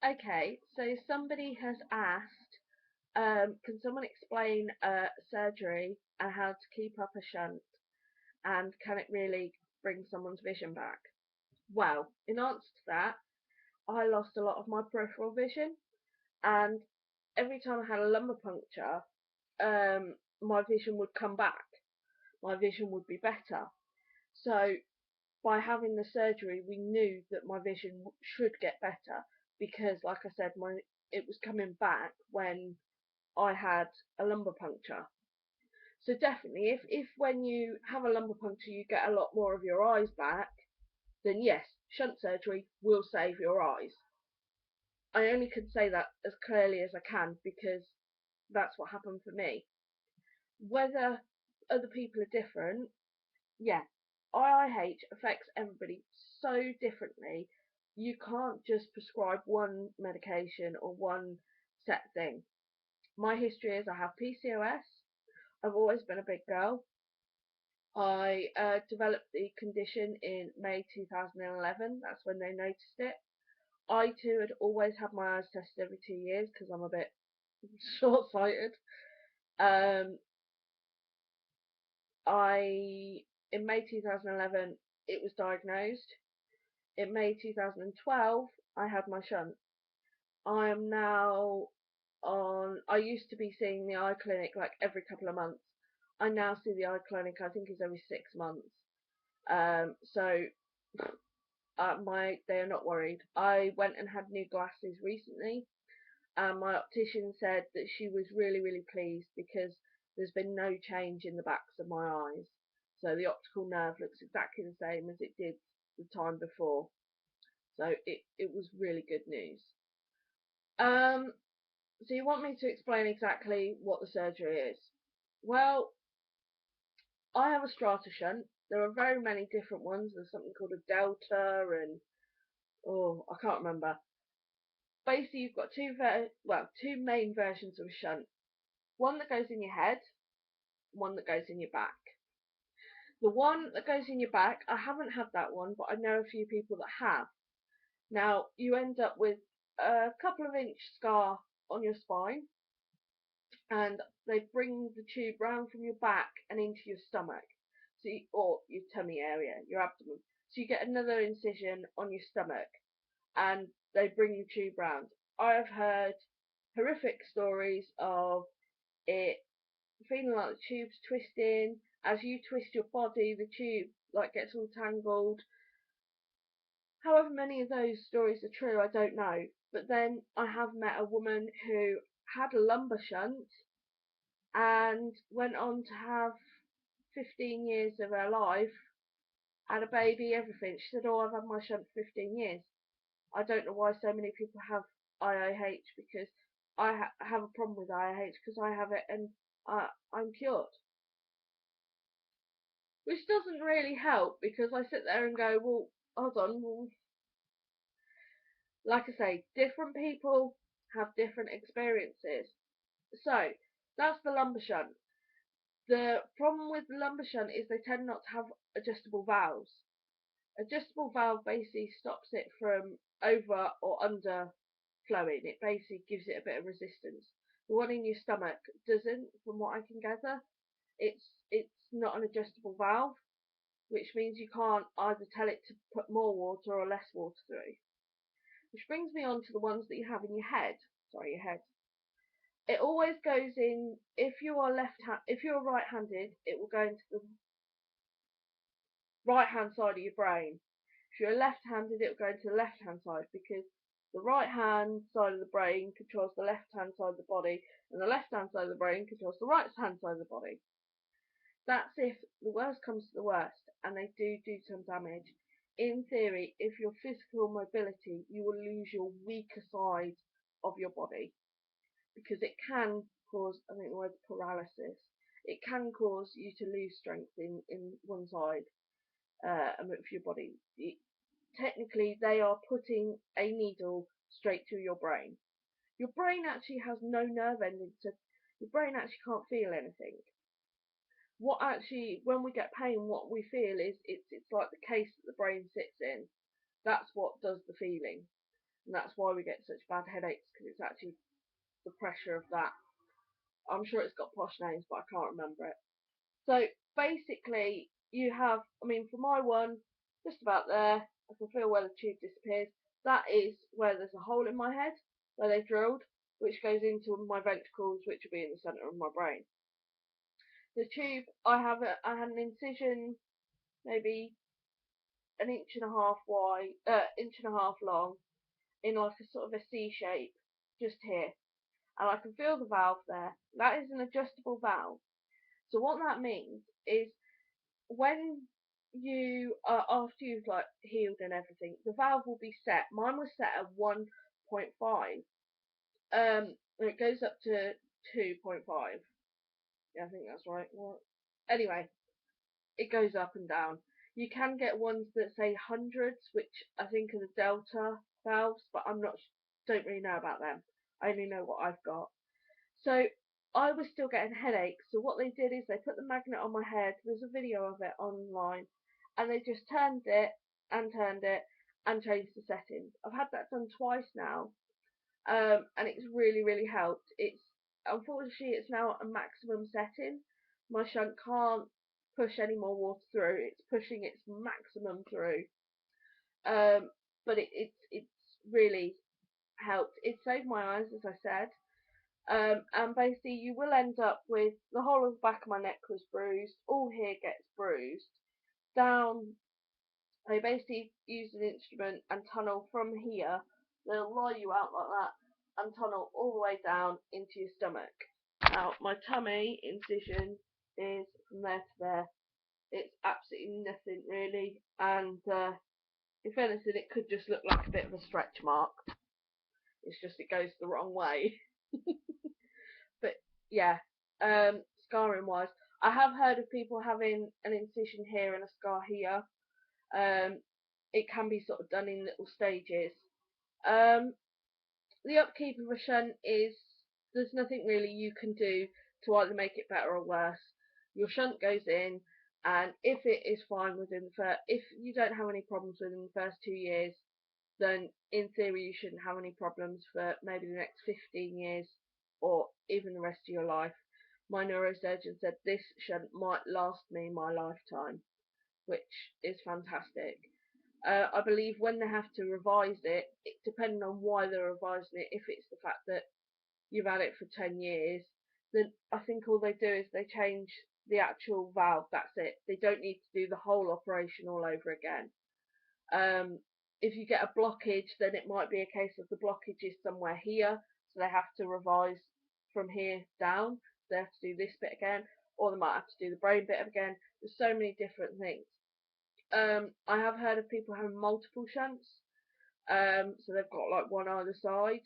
Okay, so somebody has asked, can someone explain surgery and how to keep up a shunt, and can it really bring someone's vision back? Well, in answer to that, I lost a lot of my peripheral vision, and every time I had a lumbar puncture, my vision would come back. My vision would be better. So by having the surgery, we knew that my vision should get better because, like I said, it was coming back when I had a lumbar puncture. So definitely, if when you have a lumbar puncture you get a lot more of your eyes back, then yes, shunt surgery will save your eyes. I only can say that as clearly as I can because that's what happened for me. Whether other people are different, yeah, IIH affects everybody so differently. You can't just prescribe one medication or one set thing. My history is I have PCOS. I've always been a big girl. I developed the condition in May 2011. That's when they noticed it. I too had always had my eyes tested every 2 years because I'm a bit short-sighted. Um, I in May 2011 it was diagnosed. In May 2012 I had my shunt. I am now on. I used to be seeing the eye clinic like every couple of months. I now see the eye clinic. I think it's every 6 months. So they are not worried. I went and had new glasses recently, and my optician said that she was really pleased because there's been no change in the backs of my eyes. So the optical nerve looks exactly the same as it did the time before. So it was really good news. Um, so you want me to explain exactly what the surgery is? Well, I have a strata shunt. There are very many different ones. There's something called a delta, and I can't remember. Basically, you've got two main versions of a shunt. One that goes in your head, one that goes in your back. The one that goes in your back, I haven't had that one, but I know a few people that have. Now, you end up with a couple of inch scar on your spine, and they bring the tube round from your back and into your stomach, or your tummy area, your abdomen. So you get another incision on your stomach, and they bring your tube round. I have heard horrific stories of it feeling like the tube's twisting. As you twist your body, the tube like gets all tangled. However many of those stories are true, I don't know. But then I have met a woman who had a lumbar shunt and went on to have 15 years of her life, had a baby, everything. She said, "Oh, I've had my shunt for 15 years." I don't know why so many people have IIH because I have a problem with IIH because I have it and I'm cured. Which doesn't really help because I sit there and go, well, hold on, well, like I say, different people have different experiences. So that's the lumbar shunt. The problem with the lumbar shunt is they tend not to have adjustable valves. Adjustable valve basically stops it from over or under flowing. It basically gives it a bit of resistance. The one in your stomach doesn't, from what I can gather. It's not an adjustable valve, which means you can't either tell it to put more water or less water through. Which brings me on to the ones that you have in your head. Sorry, your head. It always goes in. If you're right-handed, it will go into the right-hand side of your brain. If you're left-handed, it will go into the left-hand side because the right-hand side of the brain controls the left-hand side of the body, and the left-hand side of the brain controls the right-hand side of the body. That's if the worst comes to the worst, and they do some damage. In theory, if your physical mobility, you will lose your weaker side of your body because it can cause, I think the word paralysis. It can cause you to lose strength in one side of your body. Technically, they are putting a needle straight through your brain. Your brain actually has no nerve endings, so your brain actually can't feel anything. What actually, when we get pain, what we feel is it's like the case that the brain sits in. That's what does the feeling. and that's why we get such bad headaches, because it's actually the pressure of that. I'm sure it's got posh names, but I can't remember it. So basically, you have, I mean, for my one, just about there, I can feel where the tube disappears. That is where there's a hole in my head, where they've drilled, which goes into my ventricles, which will be in the centre of my brain. The tube, I had an incision, maybe an inch and a half wide, inch and a half long, in like a sort of a C shape, just here. And I can feel the valve there. That is an adjustable valve. So what that means is when you after you've like healed and everything, the valve will be set. Mine was set at 1.5. It goes up to 2.5. Yeah, I think that's right. What? Anyway, it goes up and down. You can get ones that say hundreds, which I think are the delta valves, but don't really know about them. I only know what I've got. So I was still getting headaches. So what they did is they put the magnet on my head. There's a video of it online, and they just turned it and changed the settings. I've had that done twice now, and it's really, really helped. Unfortunately it's now at a maximum setting. My shunt can't push any more water through. It's pushing its maximum through. But it's really helped. It saved my eyes, as I said. And basically you will end up with the whole of the back of my neck was bruised, all here gets bruised, down, they basically use an instrument and tunnel from here, they'll lie you out like that, and tunnel all the way down into your stomach. Now, my tummy incision is from there to there. It's absolutely nothing really, and if anything, it could just look like a bit of a stretch mark. It's just it goes the wrong way. But yeah, scarring wise, I have heard of people having an incision here and a scar here. It can be sort of done in little stages. Um, the upkeep of a shunt is there's nothing really you can do to either make it better or worse. Your shunt goes in, and if it is fine if you don't have any problems within the first 2 years, then in theory you shouldn't have any problems for maybe the next 15 years or even the rest of your life. My neurosurgeon said this shunt might last me my lifetime, which is fantastic. I believe when they have to revise it, depending on why they're revising it, if it's the fact that you've had it for 10 years, then I think all they do is they change the actual valve, that's it. They don't need to do the whole operation all over again. If you get a blockage, then it might be a case of the blockage is somewhere here, so they have to revise from here down. They have to do this bit again, or they might have to do the brain bit again. There's so many different things. I have heard of people having multiple shunts, so they've got like one either side.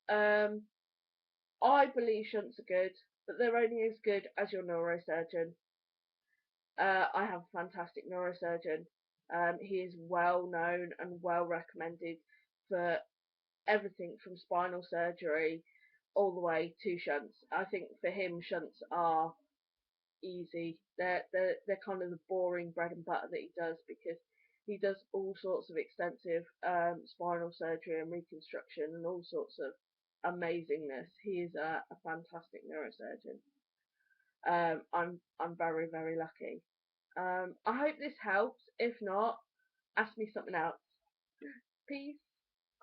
I believe shunts are good, but they're only as good as your neurosurgeon. I have a fantastic neurosurgeon. He is well known and well recommended for everything from spinal surgery all the way to shunts. I think for him, shunts are easy. They're kind of the boring bread and butter that he does, because he does all sorts of extensive spinal surgery and reconstruction and all sorts of amazingness. He is a fantastic neurosurgeon. I'm very, very lucky. I hope this helps. If not, ask me something else. Peace.